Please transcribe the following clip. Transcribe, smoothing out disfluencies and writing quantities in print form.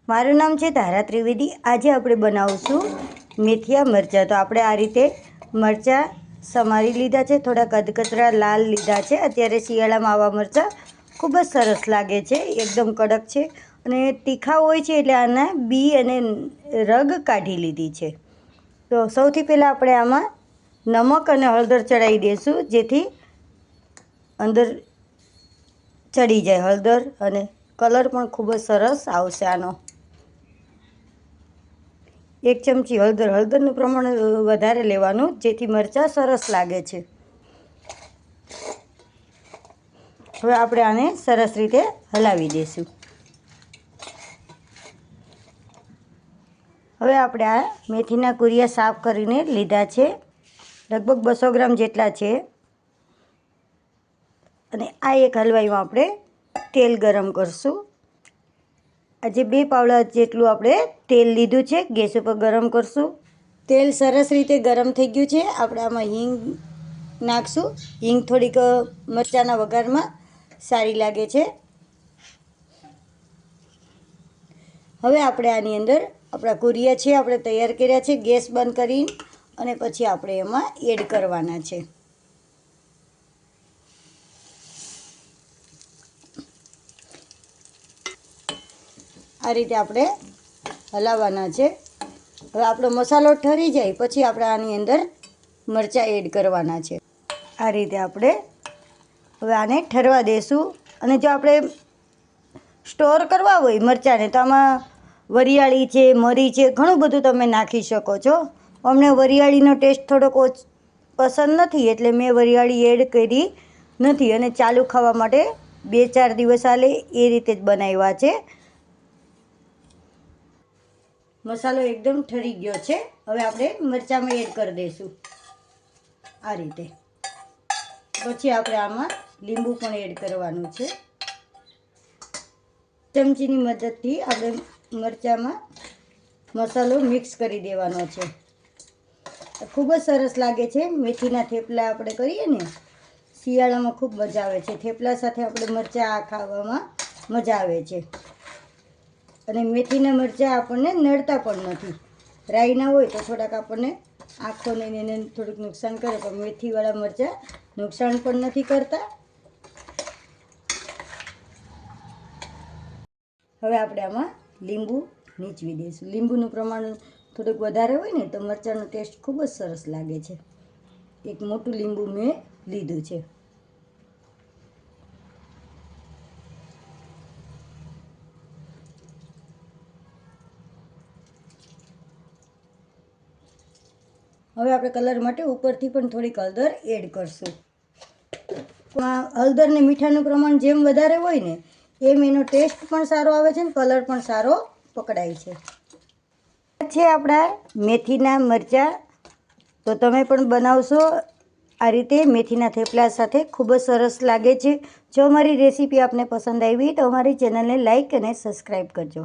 મારું નામ છે ધારા ત્રિવેદી। આજે આપણે બનાવશું મેથીયા મરચાં। તો આપણે આ રીતે મરચાં સમારી લીધા છે, થોડા કદકતરા લાલ લીધા છે। અત્યારે શિયાળામાં આવા મરચાં ખૂબ જ સરસ લાગે છે, એકદમ કડક છે અને તીખા હોય છે, એટલે આના બી અને રગ કાઢી લીધી છે। તો સૌથી પહેલાં આપણે આમાં નમક અને હળદર ચડાવી દઈશું, જેથી અંદર ચડી જાય હળદર અને કલર પણ ખૂબ જ સરસ આવશે આનો। 1 ચમચી હળદર, હળદરનું પ્રમાણ વધારે લેવાનું, જેથી મરચાં સરસ લાગે છે। હવે આપણે આને સરસ રીતે હલાવી દઈશું। હવે આપણે આ મેથીના કુરિયા સાફ કરીને લીધા છે, લગભગ 200 ગ્રામ જેટલા છે। અને આ એક હલવાઈમાં આપણે તેલ ગરમ કરશું। આજે 2 પાવડા જેટલું આપણે તેલ લીધું છે, ગેસ ઉપર ગરમ કરશું। તેલ સરસ રીતે ગરમ થઈ ગયું છે, આપણે આમાં હિંગ નાખશું। હિંગ થોડીક મરચાંના વઘારમાં સારી લાગે છે। હવે આપણે આની અંદર આપણા કુરિયા છે આપણે તૈયાર કર્યા છે, ગેસ બંધ કરી અને પછી આપણે એમાં એડ કરવાના છે। આ રીતે આપણે હલાવવાના છે। હવે આપણો મસાલો ઠરી જાય પછી આપણે આની અંદર મરચાં એડ કરવાના છે। આ રીતે આપણે હવે આને ઠરવા દઈશું। અને જો આપણે સ્ટોર કરવા હોય મરચાંને, તો આમાં વરિયાળી છે, મરી છે, ઘણું બધું તમે નાખી શકો છો। અમને વરિયાળીનો ટેસ્ટ થોડોક પસંદ નથી, એટલે મેં વરિયાળી એડ કરી નથી અને ચાલુ ખાવા માટે 2-4 દિવસ હાલે એ રીતે જ બનાવ્યા છે। મસાલો એકદમ ઠરી ગયો છે, હવે આપણે મરચાંમાં એડ કરી દઈશું આ રીતે। પછી આપણે આમાં લીંબુ પણ એડ કરવાનું છે। ચમચીની મદદથી આપણે મરચાંમાં મસાલો મિક્સ કરી દેવાનો છે। ખૂબ જ સરસ લાગે છે। મેથીના થેપલા આપણે કરીએ ને, શિયાળામાં ખૂબ મજા આવે છે। થેપલા સાથે આપણે મરચાં આ ખાવામાં મજા આવે છે। અને મેથીના મરચાં આપણને નડતા પણ નથી। રાઈના હોય તો થોડાક આપણને આંખોને એને થોડુંક નુકસાન કરે, પણ મેથીવાળા મરચાં નુકસાન પણ નથી કરતા। હવે આપણે આમાં લીંબુ નીચવી દઈશું। લીંબુનું પ્રમાણ થોડુંક વધારે હોય ને તો મરચાંનો ટેસ્ટ ખૂબ જ સરસ લાગે છે। એક મોટું લીંબુ મેં લીધું છે। હવે આપણે કલર માટે ઉપરથી પણ થોડીક હળદર એડ કરશું। હળદર ને મીઠાનું પ્રમાણ જેમ વધારે હોય ને, એમ એનો ટેસ્ટ પણ સારો આવે છે ને કલર પણ સારો પકડાય છે। આપણા મેથીના મરચાં તો તમે પણ બનાવશો આ રીતે મેથીના થેપલા સાથે, ખૂબ જ સરસ લાગે છે। જો અમારી રેસીપી આપને પસંદ આવી તો અમારી ચેનલને લાઈક અને સબસ્ક્રાઈબ કરજો।